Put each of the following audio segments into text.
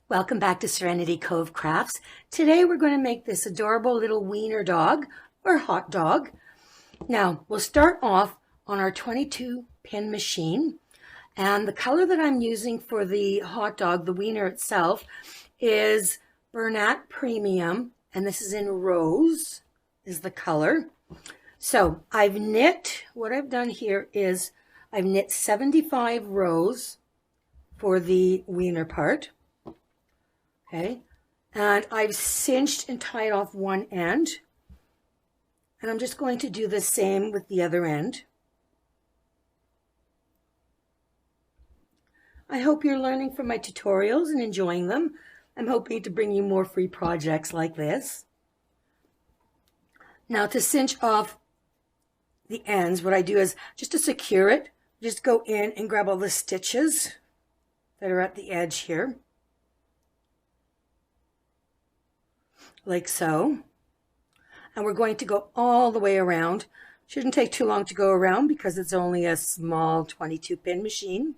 Welcome back to Serenity Cove Crafts. Today we're going to make this adorable little Wiener dog or hot dog. Now we'll start off on our 22 pin machine, and the color that I'm using for the hot dog, the Wiener itself, is Bernat Premium, and this is in rose is the color. So I've knit, what I've done here is I've knit 75 rows for the Wiener part. Okay, and I've cinched and tied off one end, and I'm just going to do the same with the other end. I hope you're learning from my tutorials and enjoying them. I'm hoping to bring you more free projects like this. Now to cinch off the ends, what I do is just to secure it, just go in and grab all the stitches that are at the edge here. Like so, and we're going to go all the way around. Shouldn't take too long to go around because it's only a small 22 pin machine.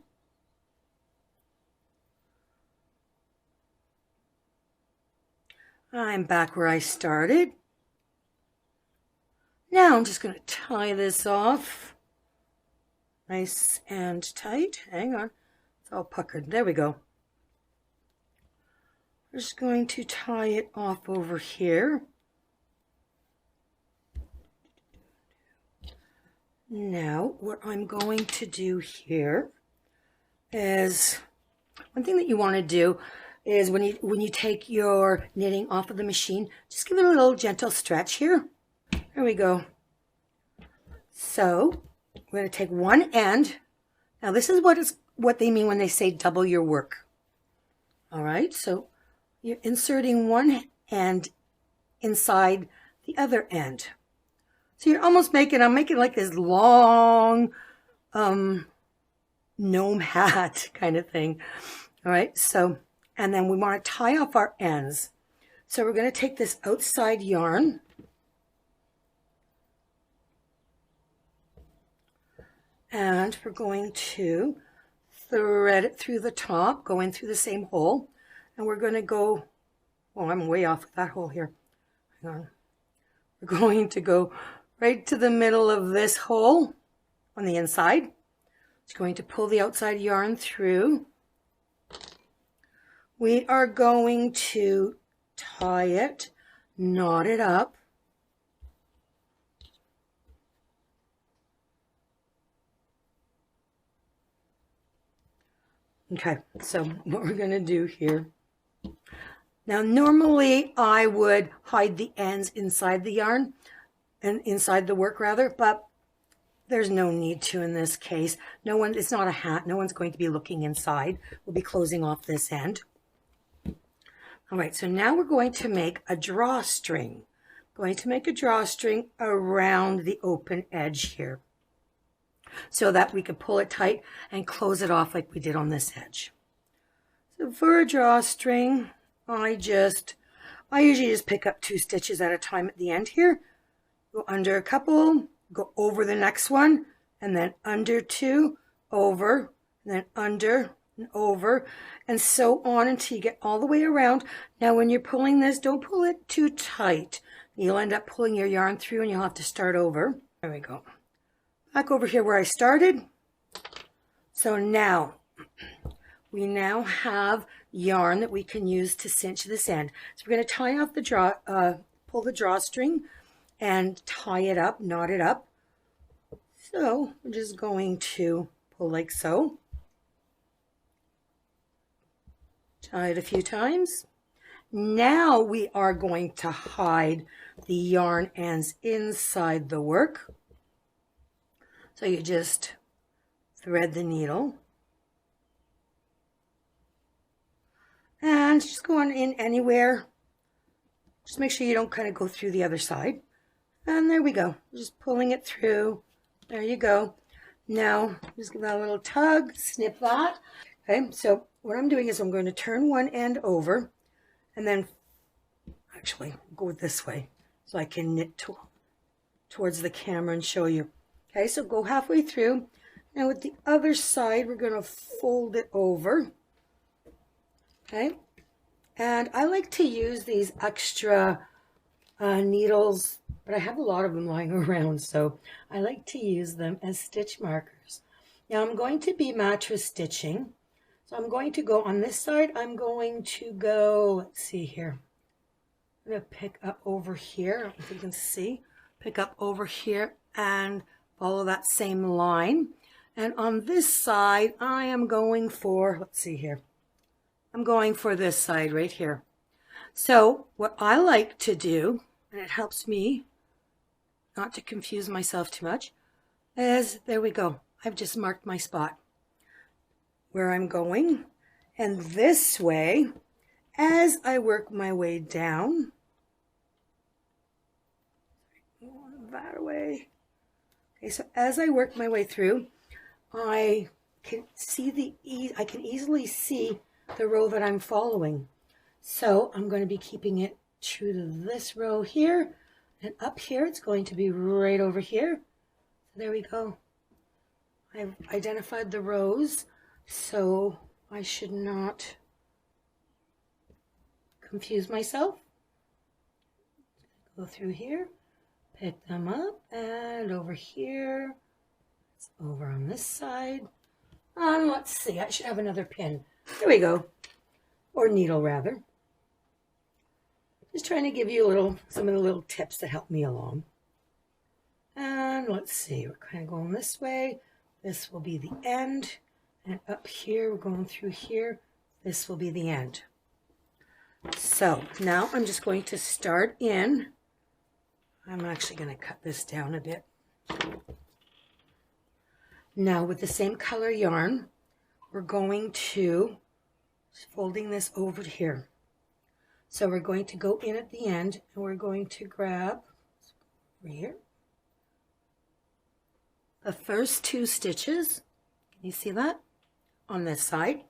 I'm back where I started. Now I'm just going to tie this off nice and tight. Hang on, it's all puckered. There we go. We're just going to tie it off over here. Now, what I'm going to do here is, one thing that you want to do is when you take your knitting off of the machine, just give it a little gentle stretch here. There we go. So, we're going to take one end. Now, this is what they mean when they say double your work. All right, so you're inserting one end inside the other end. So you're almost I'm making like this long gnome hat kind of thing. All right, so, and then we want to tie off our ends. So we're going to take this outside yarn and we're going to thread it through the top, go in through the same hole. And we're going to go, oh, I'm way off with that hole here. Hang on. We're going to go right to the middle of this hole on the inside. It's going to pull the outside yarn through. We are going to tie it, knot it up. Okay, so what we're going to do here. Now, normally I would hide the ends inside the yarn and inside the work rather, but there's no need to in this case. It's not a hat. No one's going to be looking inside. We'll be closing off this end. All right, so now we're going to make a drawstring. Going to make a drawstring around the open edge here so that we can pull it tight and close it off like we did on this edge. So for a drawstring, I usually just pick up 2 stitches at a time at the end here. Go under a couple, go over the next one, and then under 2, over, and then under and over, and so on until you get all the way around. Now when you're pulling this, don't pull it too tight. You'll end up pulling your yarn through and you'll have to start over. There we go. Back over here where I started. So now, we now have yarn that we can use to cinch this end. So we're going to tie off the pull the drawstring and tie it up, knot it up. So we're just going to pull like so. Tie it a few times. Now we are going to hide the yarn ends inside the work. So you just thread the needle. And just go on in anywhere. Just make sure you don't kind of go through the other side. And there we go. Just pulling it through. There you go. Now, just give that a little tug, snip that. Okay, so what I'm doing is I'm going to turn one end over and then actually go this way so I can knit towards the camera and show you. Okay, so go halfway through. Now with the other side, we're going to fold it over. Okay, And I like to use these extra needles, but I have a lot of them lying around, so I like to use them as stitch markers. Now I'm going to be mattress stitching. So I'm going to go on this side, I'm going to go, let's see here. I'm going to pick up over here, I don't know if you can see, pick up over here and follow that same line. And on this side, I am going for, let's see here, I'm going for this side right here. So what I like to do, and it helps me not to confuse myself too much, is, there we go, I've just marked my spot where I'm going. And this way, as I work my way down, that way. Okay, so as I work my way through, I can see I can easily see the row that I'm following. So I'm going to be keeping it true to this row here, and up here it's going to be right over here. There we go. I've identified the rows, so I should not confuse myself. Go through here, pick them up, and over here, it's over on this side. Let's see, I should have another pin. There we go, or needle rather. Just trying to give you some of the little tips that help me along. And let's see, we're kind of going this way. This will be the end. And up here, we're going through here. This will be the end. So now I'm just going to start in. I'm actually going to cut this down a bit. Now with the same color yarn, we're going to, folding this over here. So we're going to go in at the end and we're going to grab over here the first 2 stitches. Can you see that? On this side.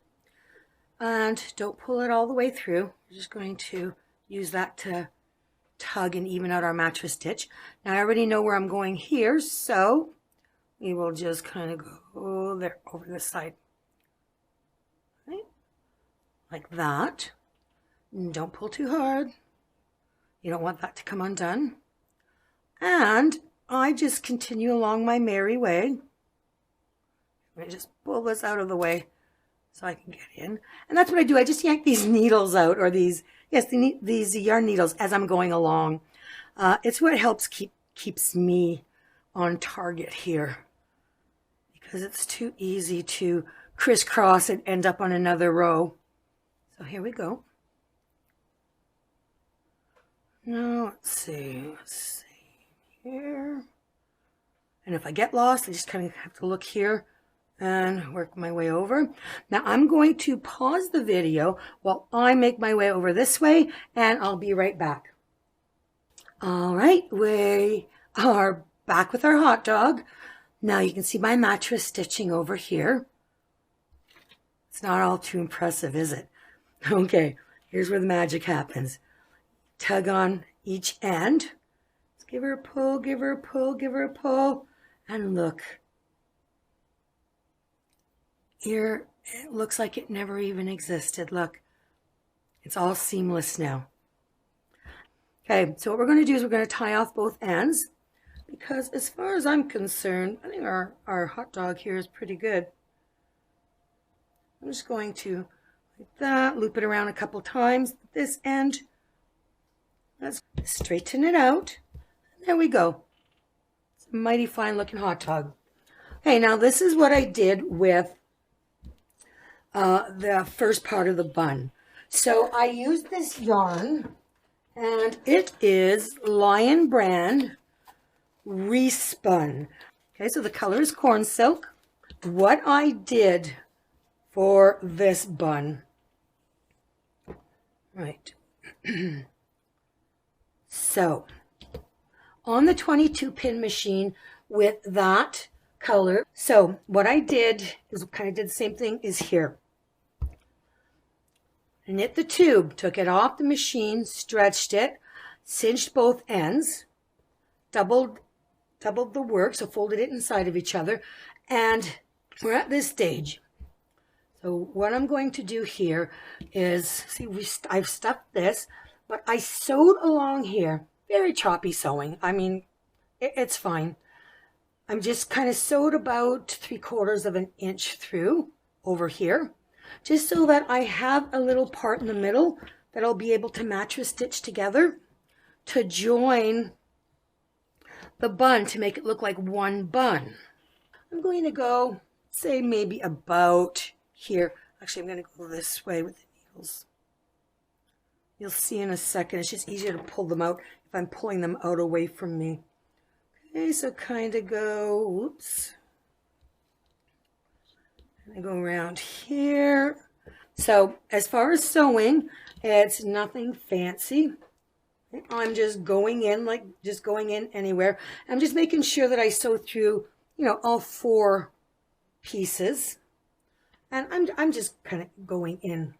And don't pull it all the way through. We're just going to use that to tug and even out our mattress stitch. Now I already know where I'm going here, so we will just kind of go there over this side. Right? Like that. And don't pull too hard. You don't want that to come undone. And I just continue along my merry way. I just pull this out of the way so I can get in. And that's what I do. I just yank these needles out, or these yarn needles as I'm going along. It's what helps keeps me on target here, because it's too easy to crisscross and end up on another row. So here we go. Now let's see here. And if I get lost, I just kind of have to look here and work my way over. Now I'm going to pause the video while I make my way over this way, and I'll be right back. All right, we are back with our hot dog. Now you can see my mattress stitching over here. It's not all too impressive, is it? Okay, here's where the magic happens. Tug on each end. Let's give her a pull, give her a pull, give her a pull, and look. Here, it looks like it never even existed. Look, it's all seamless now. Okay, so what we're going to do is we're going to tie off both ends, because as far as I'm concerned, I think our hot dog here is pretty good. I'm just going to, like that, loop it around a couple times. This end, let's straighten it out. There we go. It's a mighty fine looking hot dog. Okay, now this is what I did with the first part of the bun. So I used this yarn, and it is Lion Brand Respun. Okay, so the color is corn silk. What I did for this bun, right, so on the 22 pin machine with that color, so what I did is kind of did the same thing is here. I knit the tube, took it off the machine, stretched it, cinched both ends, doubled the work, so folded it inside of each other, and we're at this stage. So what I'm going to do here is, see, I've stuffed this, but I sewed along here. Very choppy sewing. I mean, it's fine. I'm just kind of sewed about 3/4 of an inch through over here, just so that I have a little part in the middle that I'll be able to mattress stitch together to join the bun to make it look like one bun. I'm going to go, say, maybe about here. Actually, I'm going to go this way with the needles. You'll see in a second. It's just easier to pull them out if I'm pulling them out away from me. Okay, so kind of go, whoops. I go around here. So as far as sewing, it's nothing fancy. I'm just going in, like just going in anywhere. I'm just making sure that I sew through, you know, all 4 pieces. And I'm just kind of going in,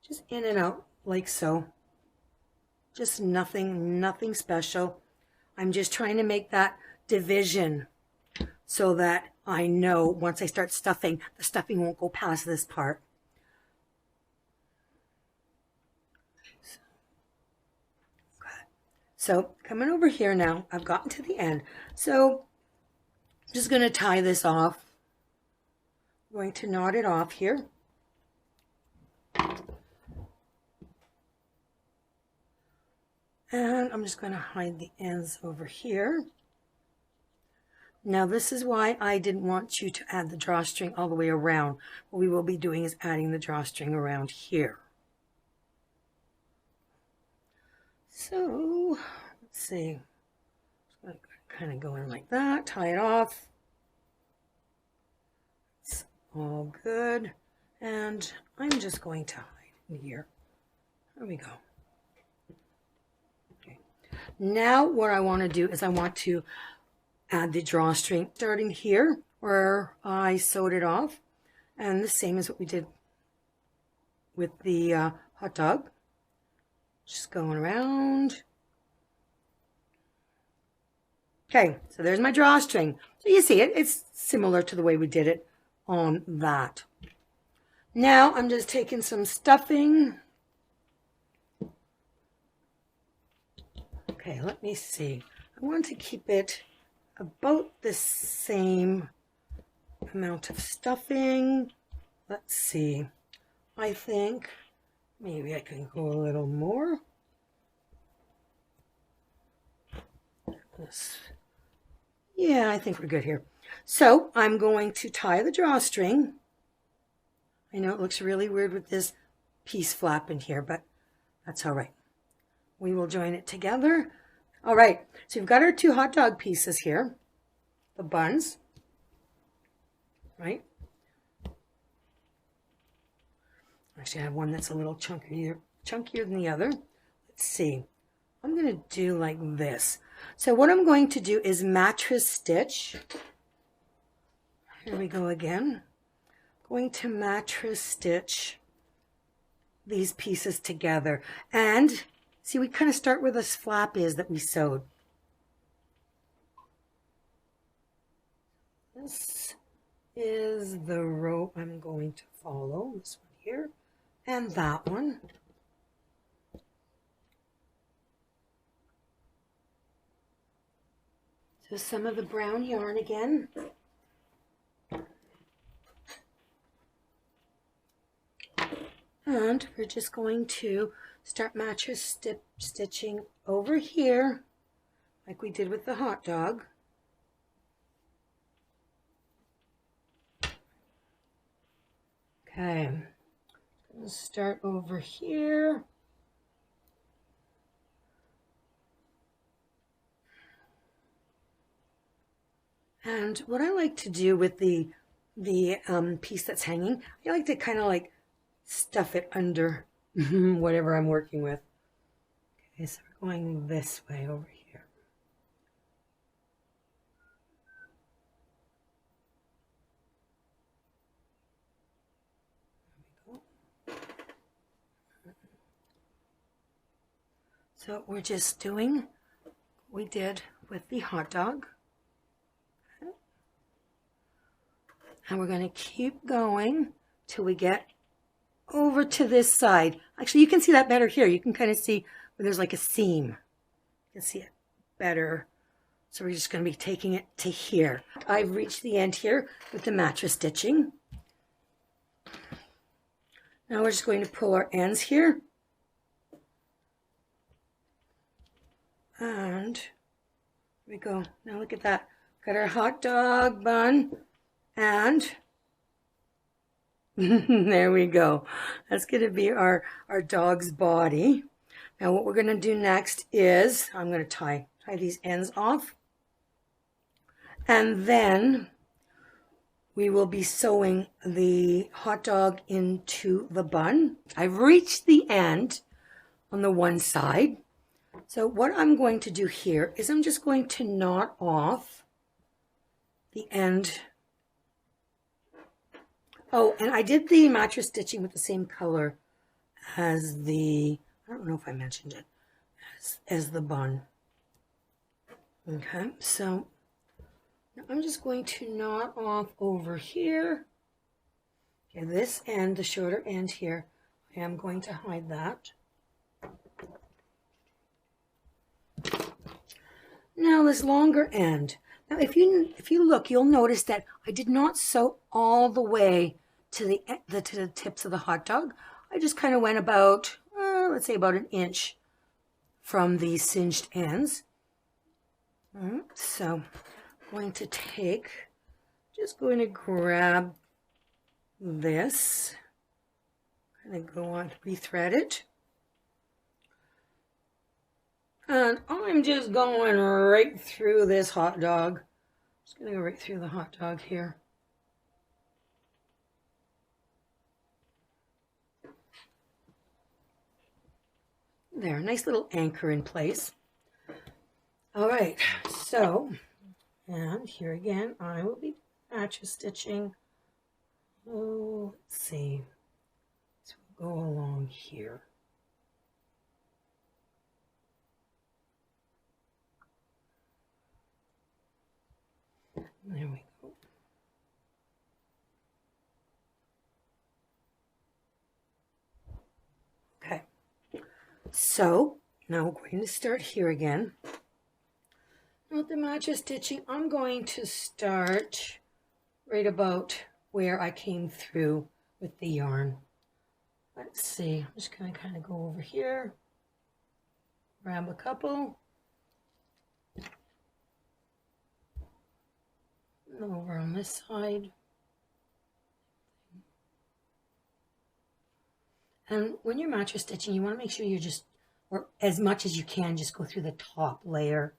just in and out like so. Just nothing special. I'm just trying to make that division so that I know once I start stuffing, the stuffing won't go past this part. So coming over here now, I've gotten to the end. So I'm just going to tie this off. I'm going to knot it off here. And I'm just going to hide the ends over here. Now this is why I didn't want you to add the drawstring all the way around. What we will be doing is adding the drawstring around here. So let's see. Just going to kind of go in like that, tie it off. It's all good. And I'm just going to hide in here. There we go. Now what I want to do is I want to add the drawstring starting here where I sewed it off, and the same as what we did with the hot dog. Just going around. Okay, so there's my drawstring. So you see it, it's similar to the way we did it on that. Now I'm just taking some stuffing. Okay, let me see. I want to keep it about the same amount of stuffing. Let's see. I think maybe I can go a little more. Yeah, I think we're good here. So I'm going to tie the drawstring. I know it looks really weird with this piece flap in here, but that's all right. We will join it together. All right, so we've got our 2 hot dog pieces here, the buns, right? Actually, I have one that's a little chunkier than the other. Let's see. I'm going to do like this. So what I'm going to do is mattress stitch. Here we go again. I'm going to mattress stitch these pieces together. And see, we kind of start where this flap is that we sewed. This is the row I'm going to follow. This one here and that one. So some of the brown yarn again. And we're just going to start mattress stitching over here like we did with the hot dog. Okay, let's start over here. And what I like to do with the piece that's hanging, I like to kind of like stuff it under whatever I'm working with. Okay, so we're going this way over here. There we go. So we're just doing what we did with the hot dog. And we're going to keep going till we get over to this side. Actually, you can see that better here. You can kind of see where there's like a seam. You can see it better. So we're just going to be taking it to here. I've reached the end here with the mattress stitching. Now we're just going to pull our ends here. And here we go. Now look at that. Got our hot dog bun and there we go. That's going to be our dog's body. Now what we're going to do next is I'm going to tie these ends off. And then we will be sewing the hot dog into the bun. I've reached the end on the one side. So what I'm going to do here is I'm just going to knot off the end. Oh, and I did the mattress stitching with the same color as the, I don't know if I mentioned it, as the bun. Okay, so now I'm just going to knot off over here. Okay, this end, the shorter end here, I am going to hide that. Now this longer end. Now if you look, you'll notice that I did not sew all the way to the tips of the hot dog. I just kind of went about, let's say about an inch from the cinched ends. So I'm going to just going to grab this, kind of go on, rethread it. And I'm just going right through this hot dog. Just going to go right through the hot dog here. There, nice little anchor in place. All right, so, and here again, I will be mattress stitching. Oh, let's see. So we'll go along here. There we go. Okay, so now we're going to start here again. Now with the mattress stitching, I'm going to start right about where I came through with the yarn. Let's see, I'm just going to kind of go over here, grab a couple. Over on this side. And when you're mattress stitching, you want to make sure you're just, or as much as you can, just go through the top layer.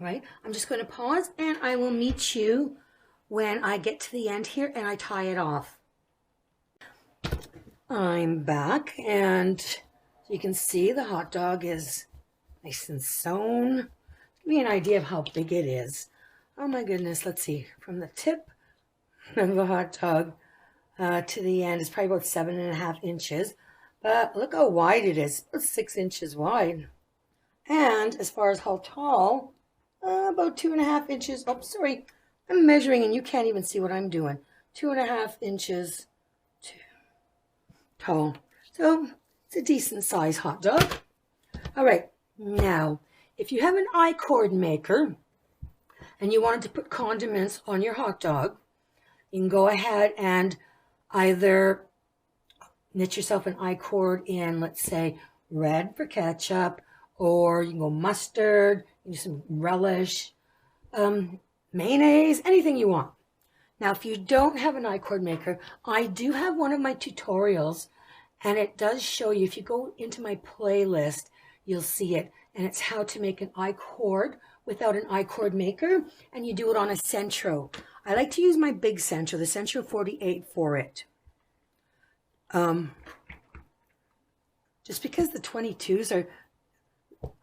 All right, I'm just going to pause and I will meet you when I get to the end here and I tie it off. I'm back, and you can see the hot dog is nice and sewn. Give me an idea of how big it is. Oh my goodness, let's see. From the tip of the hot dog to the end is probably about 7.5 inches. But look how wide it is. It's 6 inches wide. And as far as how tall, about 2.5 inches. Oh, sorry. I'm measuring and you can't even see what I'm doing. 2.5 inches tall. So it's a decent size hot dog. All right, now if you have an I-cord maker and you wanted to put condiments on your hot dog, you can go ahead and either knit yourself an I-cord in, let's say, red for ketchup, or you can go mustard, you can do some relish, mayonnaise, anything you want. Now, if you don't have an I-cord maker, I do have one of my tutorials, and it does show you. If you go into my playlist, you'll see it, and it's how to make an I-cord without an I-cord maker, and you do it on a Sentro. I like to use my big Sentro, the Sentro 48 for it. Just because the 22s are,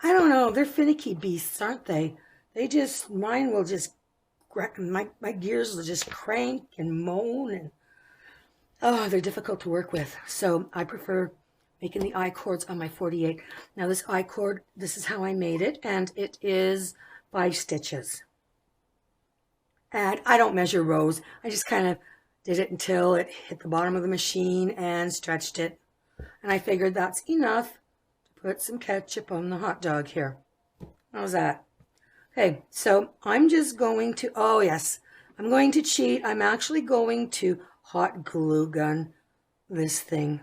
I don't know, they're finicky beasts, aren't they? They just, mine will just, my gears will just crank and moan, and oh, they're difficult to work with. So I prefer making the I-cords on my 48. Now this I-cord, this is how I made it, and it is 5 stitches. And I don't measure rows. I just kind of did it until it hit the bottom of the machine and stretched it. And I figured that's enough to put some ketchup on the hot dog here. How's that? Okay, so I'm just going to, oh yes, I'm going to cheat. I'm actually going to hot glue gun this thing.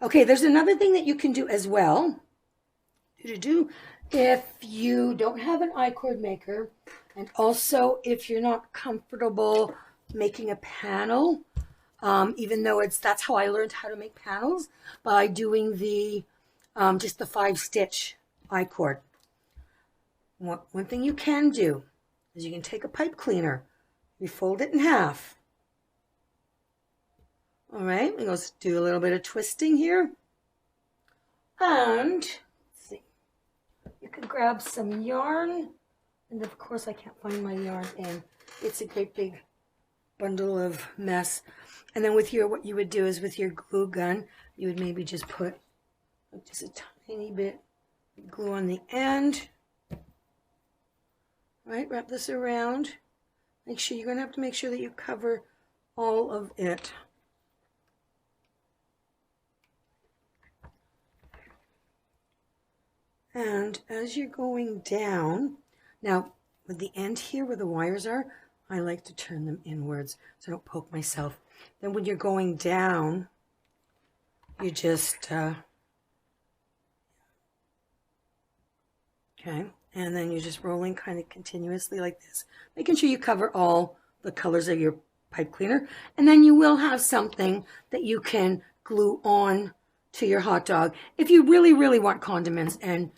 Okay, there's another thing that you can do as well. If you don't have an I-cord maker, and also if you're not comfortable making a panel, even though that's how I learned how to make panels, by doing the just the 5 stitch I-cord. One thing you can do is you can take a pipe cleaner, you fold it in half. All right, we're going to do a little bit of twisting here. And let's see, you can grab some yarn. And of course, I can't find my yarn, and it's a great big bundle of mess. And then with what you would do is with your glue gun, you would maybe just put just a tiny bit of glue on the end. Right, wrap this around. Make sure you're going to have to make sure that you cover all of it. And as you're going down, now with the end here where the wires are, I like to turn them inwards so I don't poke myself. Then when you're going down, you just, okay, and then you're just rolling kind of continuously like this, making sure you cover all the colors of your pipe cleaner. And then you will have something that you can glue on to your hot dog. If you really, really want condiments and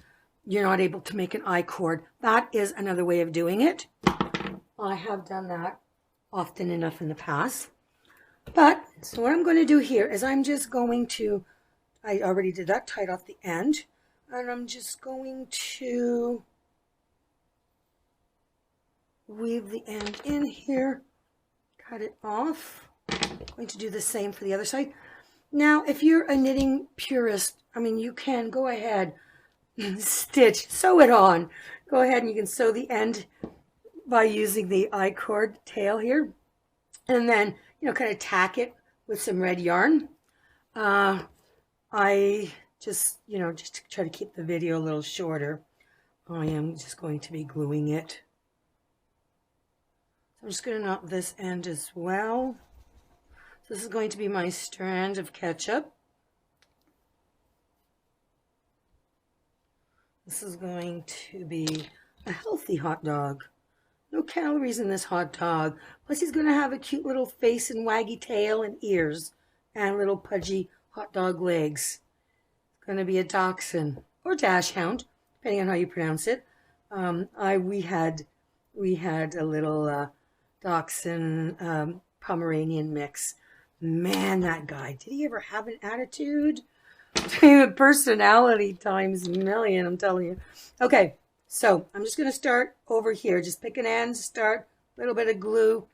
you're not able to make an I-cord, that is another way of doing it. I have done that often enough in the past. But, so what I'm going to do here is I'm just going to, I already did that, tied off the end, and I'm just going to weave the end in here, cut it off. I'm going to do the same for the other side. Now, if you're a knitting purist, I mean, you can go ahead, sew it on. Go ahead and you can sew the end by using the I-cord tail here. And then, you know, kind of tack it with some red yarn. I just, you know, just to try to keep the video a little shorter, I am just going to be gluing it. So I'm just going to knot this end as well. So this is going to be my strand of ketchup. This is going to be a healthy hot dog. No calories in this hot dog. Plus he's going to have a cute little face and waggy tail and ears and little pudgy hot dog legs. It's going to be a dachshund or dachshund, depending on how you pronounce it. We had a little dachshund Pomeranian mix. Man, that guy, did he ever have an attitude? Personality times a million, I'm telling you. Okay, so I'm just going to start over here. Just pick an end, start, a little bit of glue,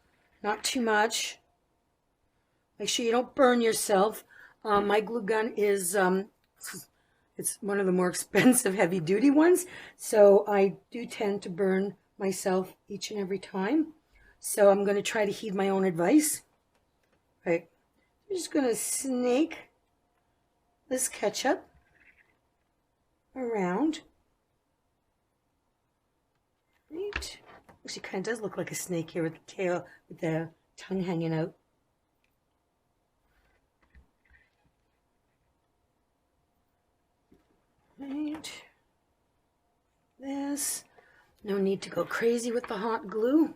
not too much. Make sure you don't burn yourself. My glue gun is, it's one of the more expensive heavy-duty ones, so I do tend to burn myself each and every time. So I'm going to try to heed my own advice. Right, I'm just going to snake this ketchup around. Right. Actually, kind of does look like a snake here with the tail, with the tongue hanging out. Right. This. No need to go crazy with the hot glue.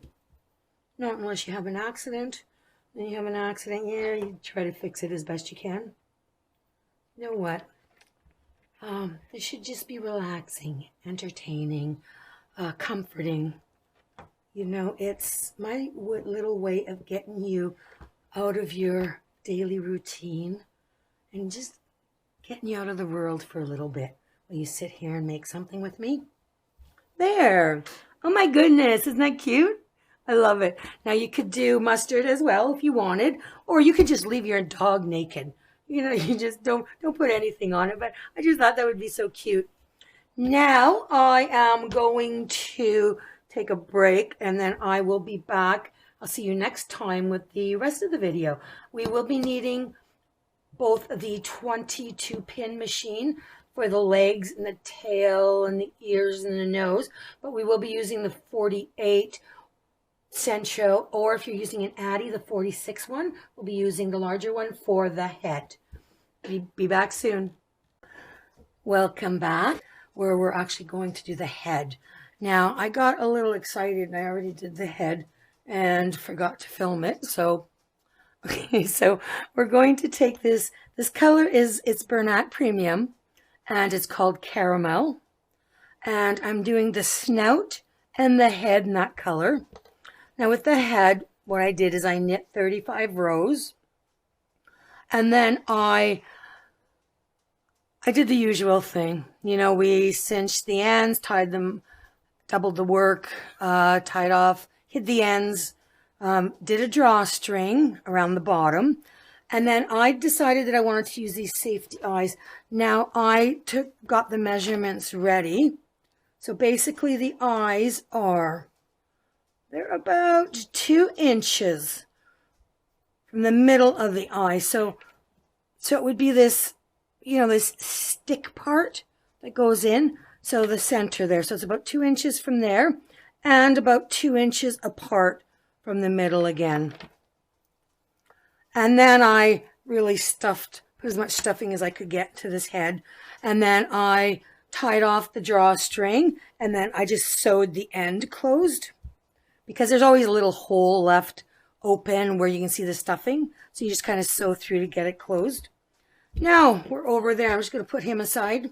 Not unless you have an accident. When you have an accident, yeah, you try to fix it as best you can. You know what? This should just be relaxing, entertaining, comforting. You know, it's my little way of getting you out of your daily routine and just getting you out of the world for a little bit. Will you sit here and make something with me? There. Oh my goodness, isn't that cute? I love it. Now you could do mustard as well if you wanted, or you could just leave your dog naked. You know, you just don't put anything on it. But I just thought that would be so cute. Now I am going to take a break and then I will be back. I'll see you next time with the rest of the video. We will be needing both the 22 pin machine for the legs and the tail and the ears and the nose, but we will be using the 48 Sentro, or if you're using an Addi, the 46 one, we'll be using the larger one for the head. Be back soon. Welcome back, where we're actually going to do the head. Now, I got a little excited and I already did the head and forgot to film it. So, okay, so we're going to take this. This color it's Bernat Premium and it's called Caramel. And I'm doing the snout and the head in that color. Now with the head, what I did is I knit 35 rows. And then I did the usual thing. You know, we cinched the ends, tied them, doubled the work, tied off, hid the ends, did a drawstring around the bottom. And then I decided that I wanted to use these safety eyes. Now I got the measurements ready. So basically the eyes they're about 2 inches from the middle of the eye. So it would be this, you know, this stick part that goes in. So the center there. So it's about 2 inches from there and about 2 inches apart from the middle again. And then I really put as much stuffing as I could get to this head. And then I tied off the drawstring and then I just sewed the end closed, because there's always a little hole left open where you can see the stuffing. So you just kind of sew through to get it closed. Now we're over there. I'm just going to put him aside.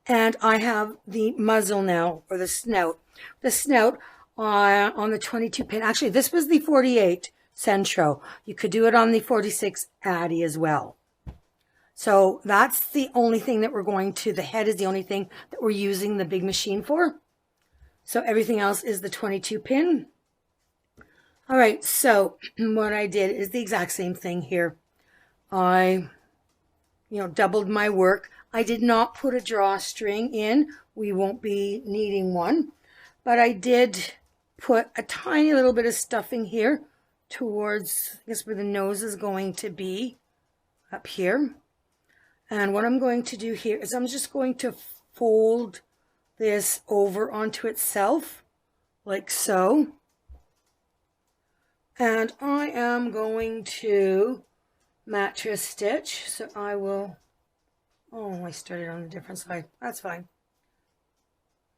And I have the muzzle now, or the snout. The snout on the 22 pin. Actually, this was the 48 Sentro. You could do it on the 46 Addi as well. So that's the only thing that we're going to, the head is the only thing that we're using the big machine for. So everything else is the 22 pin. All right, so what I did is the exact same thing here. I, doubled my work. I did not put a drawstring in. We won't be needing one. But I did put a tiny little bit of stuffing here towards, I guess, where the nose is going to be, up here. And what I'm going to do here is I'm just going to fold this over onto itself, like so. And I am going to mattress stitch. So I will, I started on a different side. That's fine.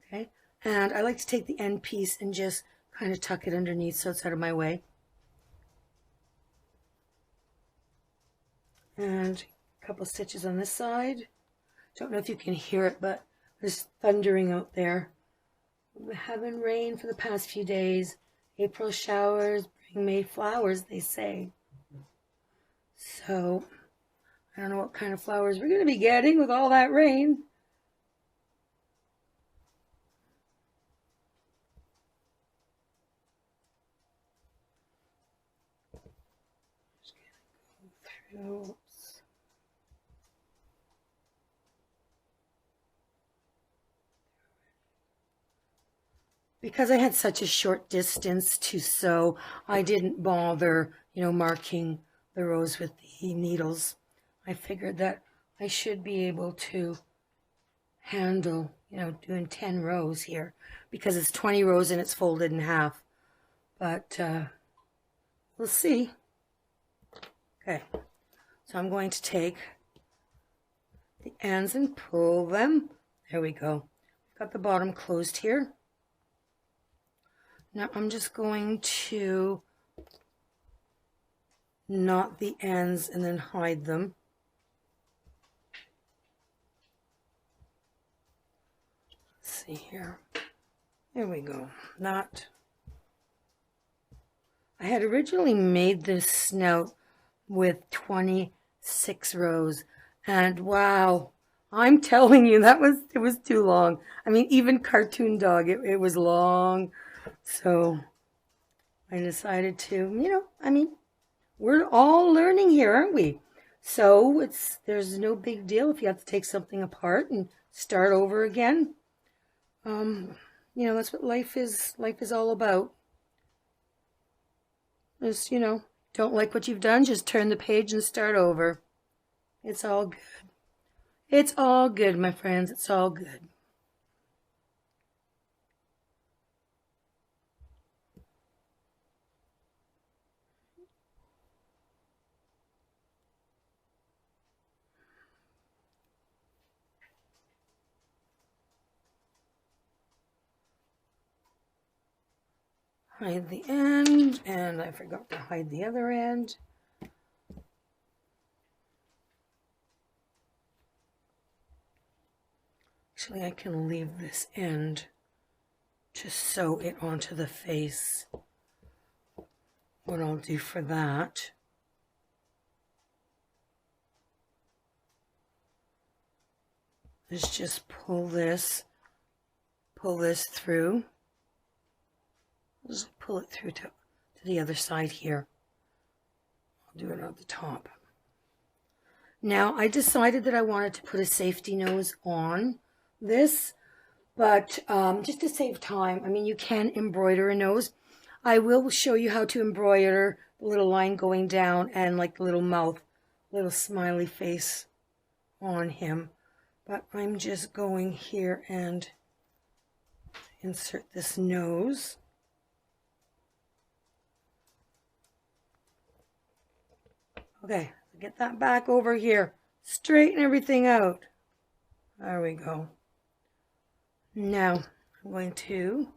Okay. And I like to take the end piece and just kind of tuck it underneath so it's out of my way. And a couple stitches on this side. Don't know if you can hear it, but there's thundering out there. We're having rain for the past few days. April showers bring May flowers, they say. So, I don't know what kind of flowers we're going to be getting with all that rain. Just going to go through. Because I had such a short distance to sew, I didn't bother, marking the rows with the needles. I figured that I should be able to handle, doing 10 rows here, because it's 20 rows and it's folded in half. But we'll see. Okay, so I'm going to take the ends and pull them. There we go. Got the bottom closed here. Now I'm just going to knot the ends and then hide them. Let's see here. There we go. Knot. I had originally made this snout with 26 rows, and wow, I'm telling you, it was too long. I mean, even Cartoon Dog, it was long. So I decided to, we're all learning here, aren't we? So there's no big deal if you have to take something apart and start over again. You know, that's what life is all about. Just, you know, don't like what you've done, just turn the page and start over. It's all good. It's all good, my friends. It's all good. Hide the end, and I forgot to hide the other end. Actually, I can leave this end to sew it onto the face. What I'll do for that is just pull this through. Just pull it through to the other side here. I'll do it at the top. Now, I decided that I wanted to put a safety nose on this, but just to save time, I mean, you can embroider a nose. I will show you how to embroider the little line going down and like the little mouth, little smiley face on him. But I'm just going here and insert this nose. Okay, get that back over here. Straighten everything out. There we go. Now, I'm going to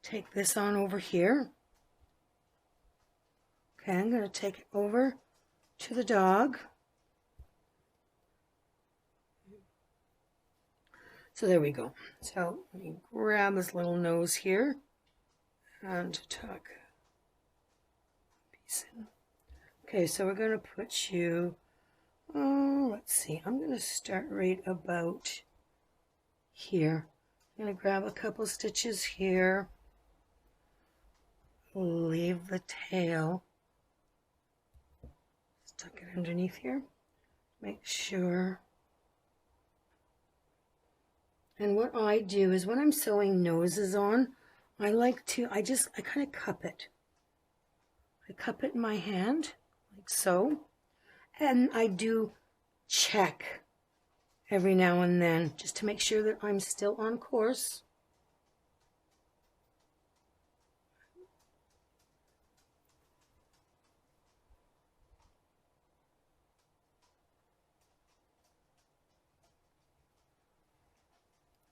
take this on over here. Okay, I'm going to take it over to the dog. So there we go. So let me grab this little nose here and tuck a piece in. Okay, so we're going to put you, let's see, I'm going to start right about here. I'm going to grab a couple stitches here, leave the tail, tuck it underneath here, make sure. And what I do is when I'm sewing noses on, I kind of cup it. I cup it in my hand, like so. And I do check every now and then, just to make sure that I'm still on course.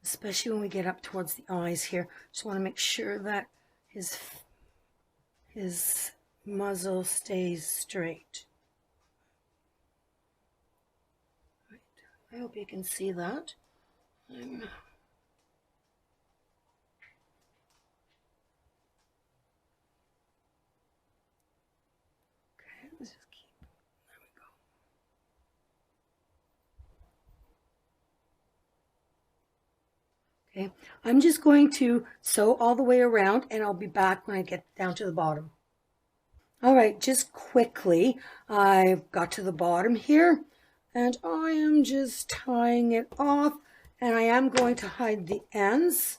Especially when we get up towards the eyes here. Just want to make sure that his muzzle stays straight. Right. I hope you can see that. Okay, let's just keep, there we go. Okay, I'm just going to sew all the way around and I'll be back when I get down to the bottom. All right, just quickly, I've got to the bottom here and I am just tying it off and I am going to hide the ends.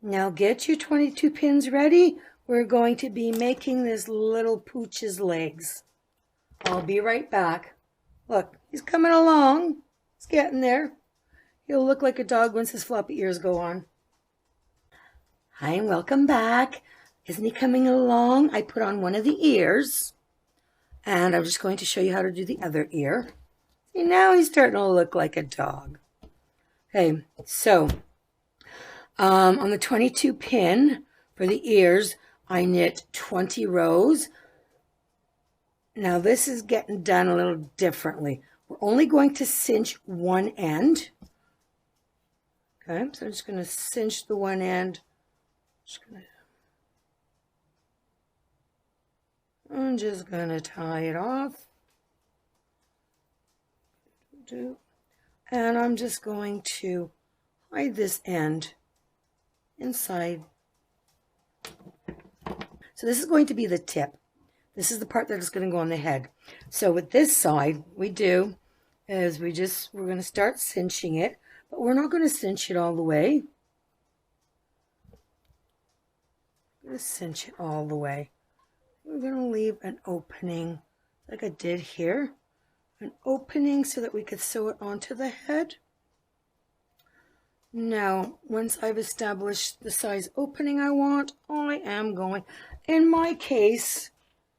Now get your 22 pins ready. We're going to be making this little pooch's legs. I'll be right back. Look, he's coming along. He's getting there. He'll look like a dog once his floppy ears go on. Hi and welcome back. Isn't he coming along? I put on one of the ears and I'm just going to show you how to do the other ear. See, now he's starting to look like a dog. Okay, so on the 22 pin for the ears, I knit 20 rows. Now this is getting done a little differently. We're only going to cinch one end. Okay, so I'm just going to cinch the one end. I'm just going to tie it off. And I'm just going to hide this end inside So this is going to be the tip. This is the part that is going to go on the head. So with this side, we're going to start cinching it, but we're not going to cinch it all the way. I'm going to cinch it all the way. We're going to leave an opening like I did here. An opening so that we could sew it onto the head. Now, once I've established the size opening I want, I am going, in my case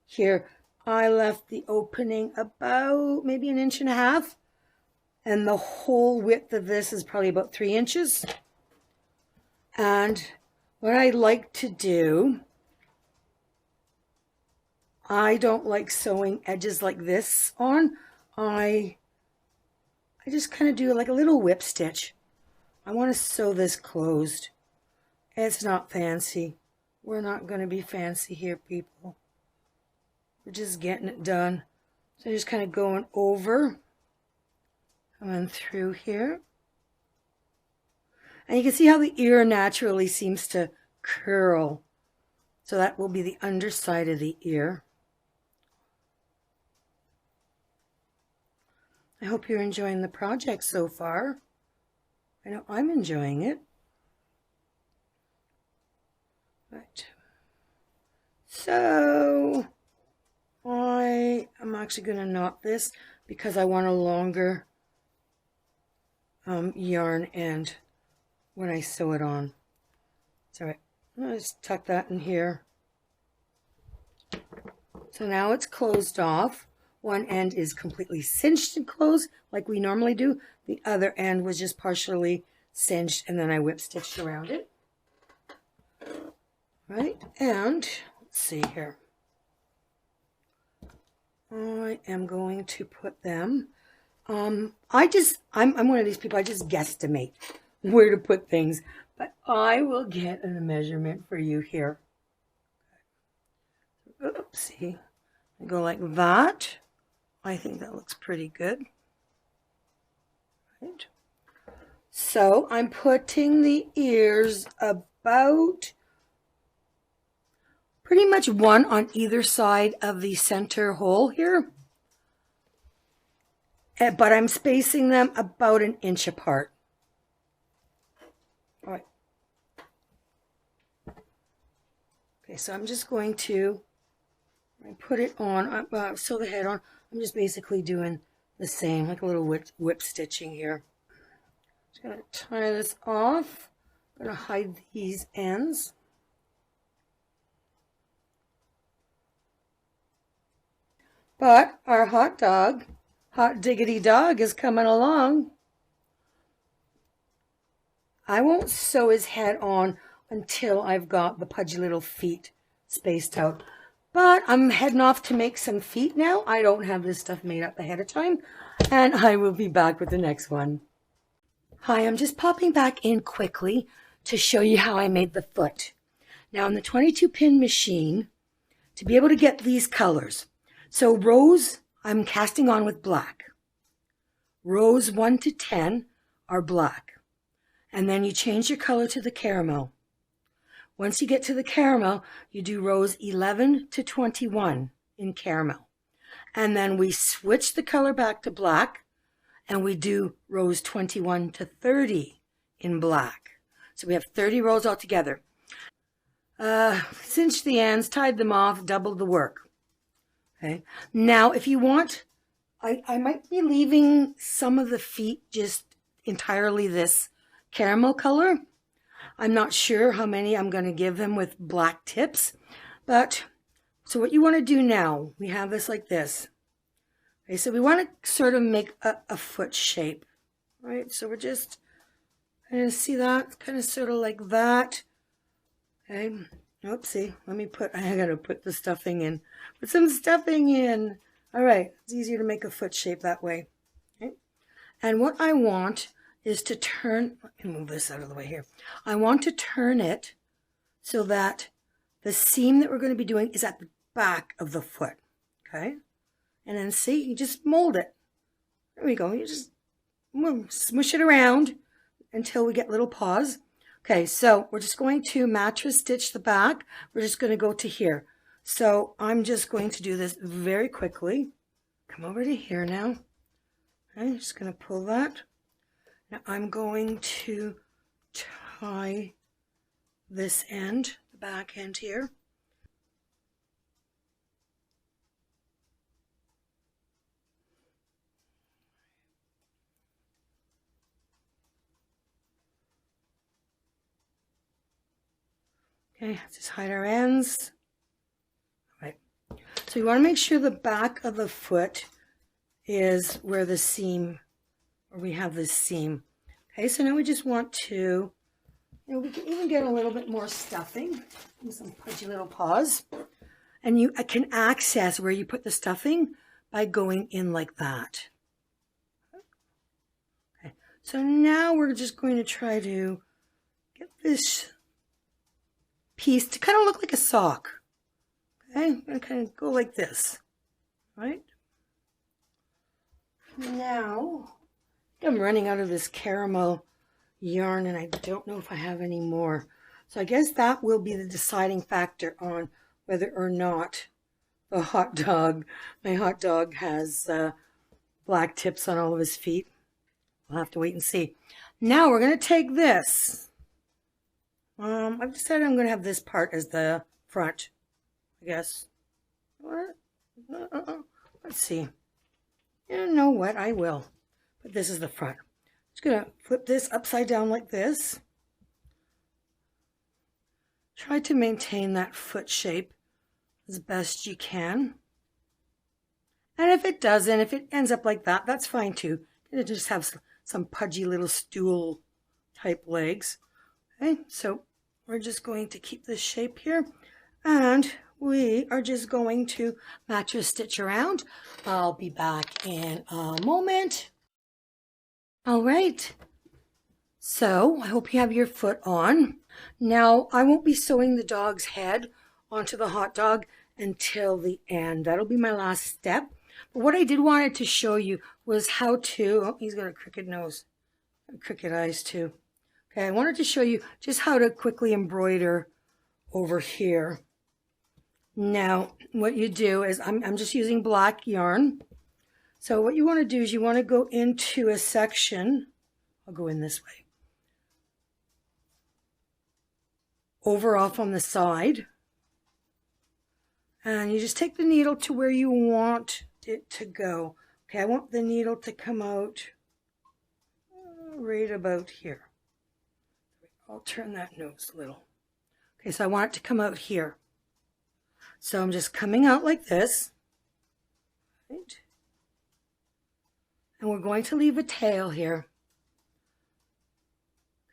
here, I left the opening about maybe 1.5 inches, and the whole width of this is probably about 3 inches. And what I like to do, I don't like sewing edges like this on. I just kind of do like a little whip stitch. I want to sew this closed. It's not fancy. We're not going to be fancy here, people. We're just getting it done. So just kind of going over, coming through here. And you can see how the ear naturally seems to curl. So that will be the underside of the ear. I hope you're enjoying the project so far. I know I'm enjoying it. Right. So I am actually going to knot this because I want a longer yarn end when I sew it on. It's all right. I'll just tuck that in here. So now it's closed off. One end is completely cinched and closed like we normally do. The other end was just partially cinched and then I whip stitched around it. Right, and let's see here. I am going to put them. I'm one of these people, I just guesstimate where to put things, but I will get a measurement for you here. Oopsie. Go like that. I think that looks pretty good. Right. So I'm putting the ears about pretty much one on either side of the center hole here. But I'm spacing them about 1 inch apart. All right. Okay, so I'm just going to put it on, sew the head on. I'm just basically doing the same, like a little whip stitching here. Just going to tie this off. I'm going to hide these ends. But our hot diggity dog is coming along. I won't sew his head on until I've got the pudgy little feet spaced out. But I'm heading off to make some feet now. I don't have this stuff made up ahead of time. And I will be back with the next one. Hi, I'm just popping back in quickly to show you how I made the foot. Now in the 22 pin machine, to be able to get these colors. So rows, I'm casting on with black. Rows 1 to 10 are black. And then you change your color to the caramel. Once you get to the caramel, you do rows 11 to 21 in caramel. And then we switch the color back to black, and we do rows 21 to 30 in black. So we have 30 rows altogether. Cinched the ends, tied them off, doubled the work. Okay. Now, if you want, I might be leaving some of the feet just entirely this caramel color. I'm not sure how many I'm going to give them with black tips, but so what you want to do now, we have this like this. Okay, so we want to sort of make a foot shape, right? So we're just kind of see that, kind of sort of like that. Okay, oopsie, I got to put the stuffing in. Put some stuffing in. All right, it's easier to make a foot shape that way. Okay, and what I want is to turn, let me move this out of the way here. I want to turn it so that the seam that we're going to be doing is at the back of the foot, okay? And then see, you just mold it. There we go. You just smush it around until we get little paws. Okay, so we're just going to mattress stitch the back. We're just going to go to here. So I'm just going to do this very quickly. Come over to here now. Okay, I'm just going to pull that. Now I'm going to tie this end, the back end here. Okay, let's just hide our ends. All right. So you want to make sure the back of the foot is where the seam, where we have this seam. Okay, so now we just want to, we can even get a little bit more stuffing, some pudgy little paws. And you can access where you put the stuffing by going in like that. Okay, so now we're just going to try to get this piece to kind of look like a sock. Okay, I'm going to kind of go like this, right? Now, I'm running out of this caramel yarn and I don't know if I have any more. So I guess that will be the deciding factor on whether or not the hot dog, my hot dog has black tips on all of his feet. We'll have to wait and see. Now we're going to take this. I've decided I'm going to have this part as the front, I guess. What? Let's see. You know what? I will. But this is the front. Just going to flip this upside down like this. Try to maintain that foot shape as best you can. And if it doesn't, if it ends up like that, that's fine too. It'll just have some pudgy little stool type legs. Okay, so we're just going to keep this shape here. And we are just going to mattress stitch around. I'll be back in a moment. All right. So I hope you have your foot on. Now I won't be sewing the dog's head onto the hot dog until the end. That'll be my last step. But what I did wanted to show you was how to, oh, he's got a crooked nose, crooked eyes too. Okay, I wanted to show you just how to quickly embroider over here. Now, what you do is, I'm just using black yarn. So what you want to do is you want to go into a section. I'll go in this way. Over off on the side. And you just take the needle to where you want it to go. Okay, I want the needle to come out right about here. I'll turn that nose a little. Okay, so I want it to come out here. So I'm just coming out like this. Right? And we're going to leave a tail here.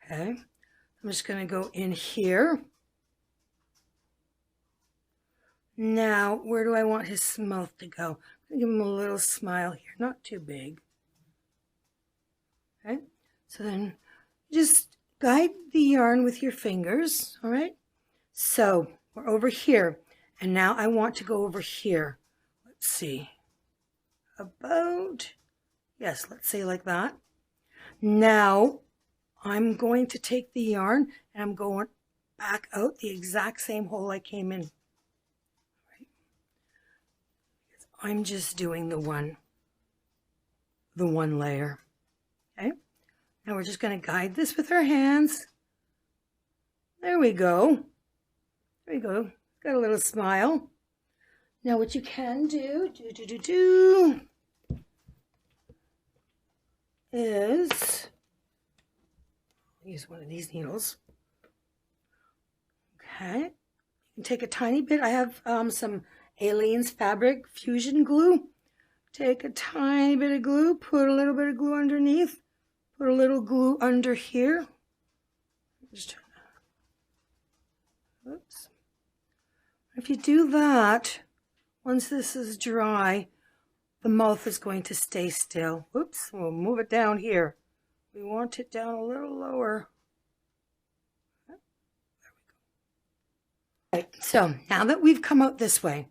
Okay, I'm just going to go in here. Now, where do I want his mouth to go? I'm going to give him a little smile here, not too big. Okay, so then just guide the yarn with your fingers, all right? So we're over here, and now I want to go over here. Let's see, about, yes, let's say like that. Now I'm going to take the yarn and I'm going back out the exact same hole I came in. Right? I'm just doing the one layer. Okay. Now we're just going to guide this with our hands. There we go. There we go. Got a little smile. Now what you can do, is use one of these needles. Okay. You can take a tiny bit. I have some Aleene's fabric fusion glue. Take a tiny bit of glue, put a little bit of glue underneath. Put a little glue under here. Just turn that. Oops. If you do that, once this is dry, the mouth is going to stay still. Oops, we'll move it down here. We want it down a little lower. There we go. Right, so now that we've come out this way,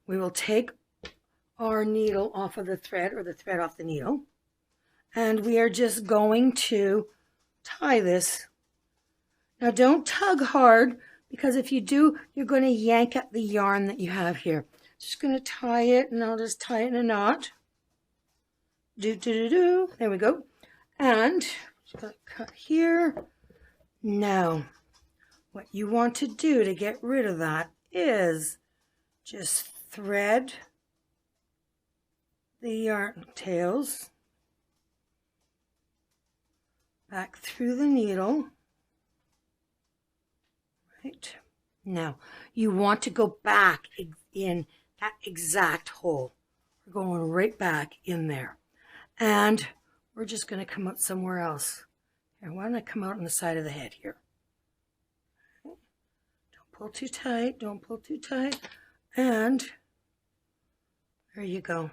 we will take our needle off of the thread, or the thread off the needle. And we are just going to tie this Now don't tug hard, because if you do, you're going to yank at the yarn that you have here. Just going to tie it, and I'll just tie it in a knot. There we go. And just going to cut here. Now, what you want to do to get rid of that is just thread the yarn tails back through the needle. Right. Now, you want to go back in that exact hole. We're going right back in there. And we're just going to come out somewhere else. Here, why don't I come out on the side of the head here? Don't pull too tight. Don't pull too tight. And there you go.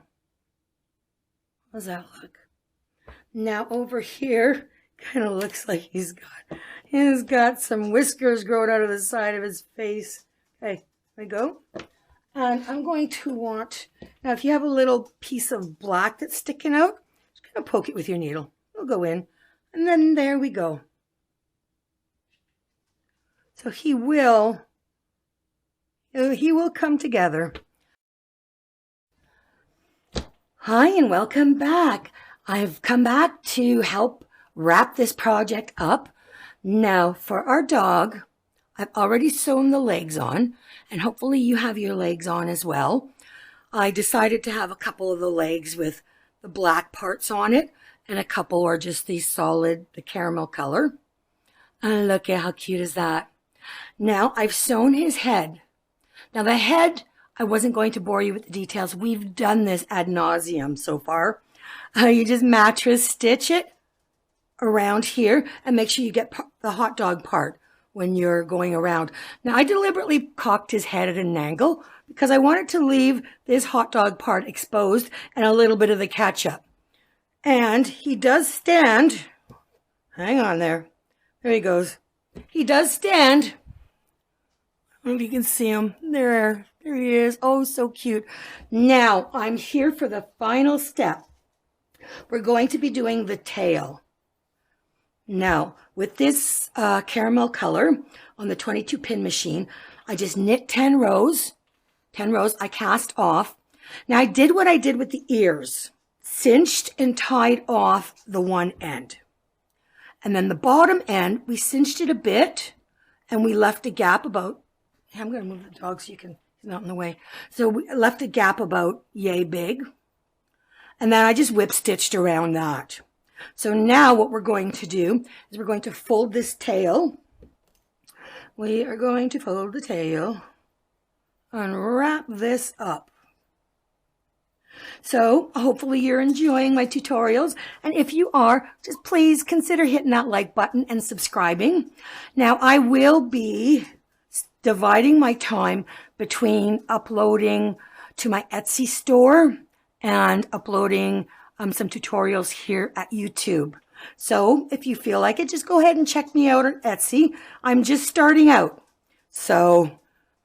How does that look? Now over here, kind of looks like he's got some whiskers growing out of the side of his face. Okay, there we go. And I'm going to want, now if you have a little piece of black that's sticking out, just kind of poke it with your needle. It'll go in. And then there we go. So he will come together. Hi and welcome back. I've come back to help wrap this project up. Now for our dog, I've already sewn the legs on, and hopefully you have your legs on as well. I decided to have a couple of the legs with the black parts on it, and a couple are just the solid, the caramel color. And look at how cute is that. Now I've sewn his head. Now the head, I wasn't going to bore you with the details. We've done this ad nauseum so far. You just mattress stitch it around here and make sure you get the hot dog part when you're going around. Now I deliberately cocked his head at an angle because I wanted to leave this hot dog part exposed and a little bit of the ketchup. And he does stand. Hang on there. There he goes. He does stand. I don't know if you can see him. There he is. Oh, so cute. Now, I'm here for the final step. We're going to be doing the tail. Now, with this caramel color on the 22 pin machine, I just knit 10 rows. 10 rows I cast off. Now, I did what I did with the ears. Cinched and tied off the one end. And then the bottom end, we cinched it a bit and we left a gap about, I'm going to move the dog so you can, he's not in the way. So we left a gap about yay big. And then I just whip stitched around that. So now what we're going to do is we're going to fold this tail. We are going to fold the tail and wrap this up. So hopefully you're enjoying my tutorials, and if you are, just please consider hitting that like button and subscribing. Now I will be dividing my time between uploading to my Etsy store and uploading some tutorials here at YouTube. So if you feel like it, just go ahead and check me out on Etsy. I'm just starting out, so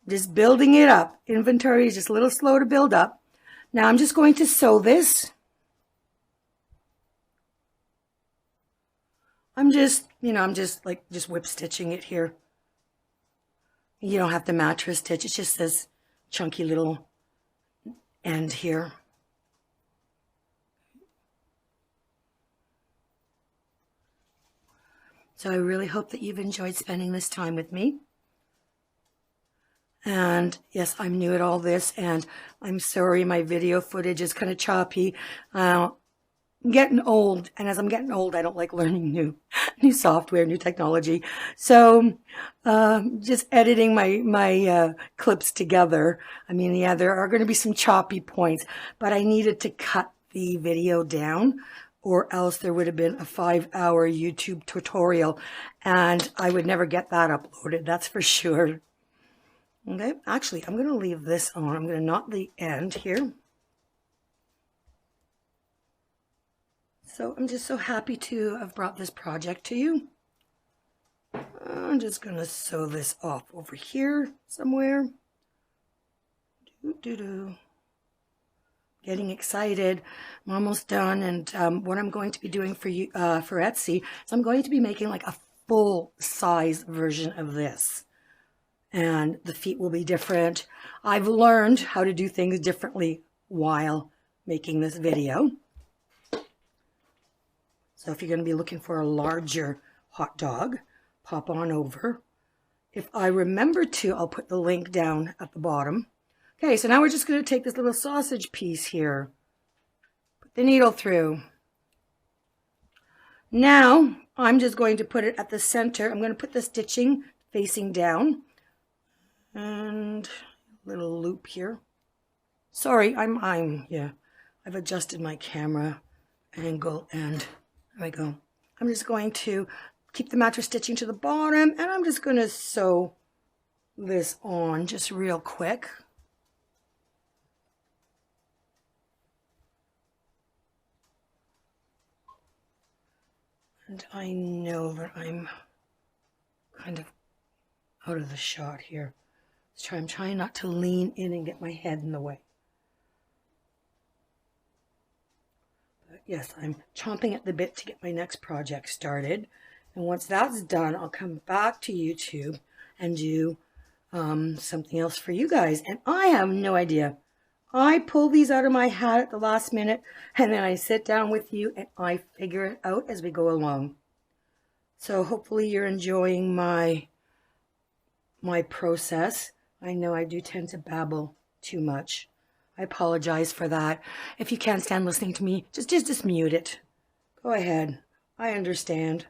just building it up. Inventory is just a little slow to build up. Now I'm just going to sew this. I'm just whip stitching it here. You don't have to mattress stitch. It's just this chunky little end here. So I really hope that you've enjoyed spending this time with me. And yes, I'm new at all this, and I'm sorry my video footage is kind of choppy. I'm getting old, and as I'm getting old, I don't like learning new software, new technology. So just editing my clips together. I mean, yeah, there are going to be some choppy points, but I needed to cut the video down, or else there would have been a 5-hour YouTube tutorial, and I would never get that uploaded, that's for sure. Okay, actually, I'm going to leave this on. I'm going to knot the end here. So I'm just so happy to have brought this project to you. I'm just going to sew this off over here somewhere. Getting excited. I'm almost done, and what I'm going to be doing for you for Etsy is I'm going to be making like a full size version of this. And the feet will be different. I've learned how to do things differently while making this video. So if you're going to be looking for a larger hot dog, pop on over. If I remember to, I'll put the link down at the bottom. Okay, so now we're just going to take this little sausage piece here, put the needle through. Now I'm just going to put it at the center. I'm going to put the stitching facing down and a little loop here. Sorry, I've adjusted my camera angle and there we go. I'm just going to keep the mattress stitching to the bottom and I'm just going to sew this on just real quick. And I know that I'm kind of out of the shot here. I'm trying not to lean in and get my head in the way. But yes, I'm chomping at the bit to get my next project started. And once that's done, I'll come back to YouTube and do something else for you guys. And I have no idea. I pull these out of my hat at the last minute, and then I sit down with you and I figure it out as we go along. So hopefully you're enjoying my process. I know I do tend to babble too much. I apologize for that. If you can't stand listening to me, just mute it. Go ahead. I understand.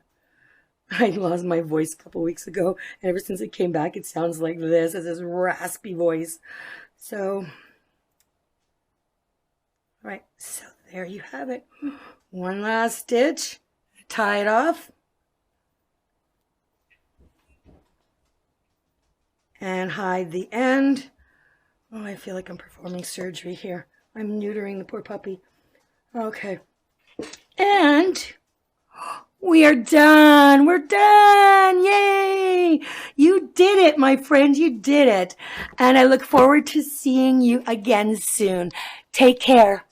I lost my voice a couple weeks ago, and ever since it came back, it sounds like this. It's this raspy voice. So, all right, so there you have it. One last stitch, tie it off, and hide the end. Oh, I feel like I'm performing surgery here. I'm neutering the poor puppy. Okay, and we are done. We're done. Yay! You did it, my friend. You did it. And I look forward to seeing you again soon. Take care.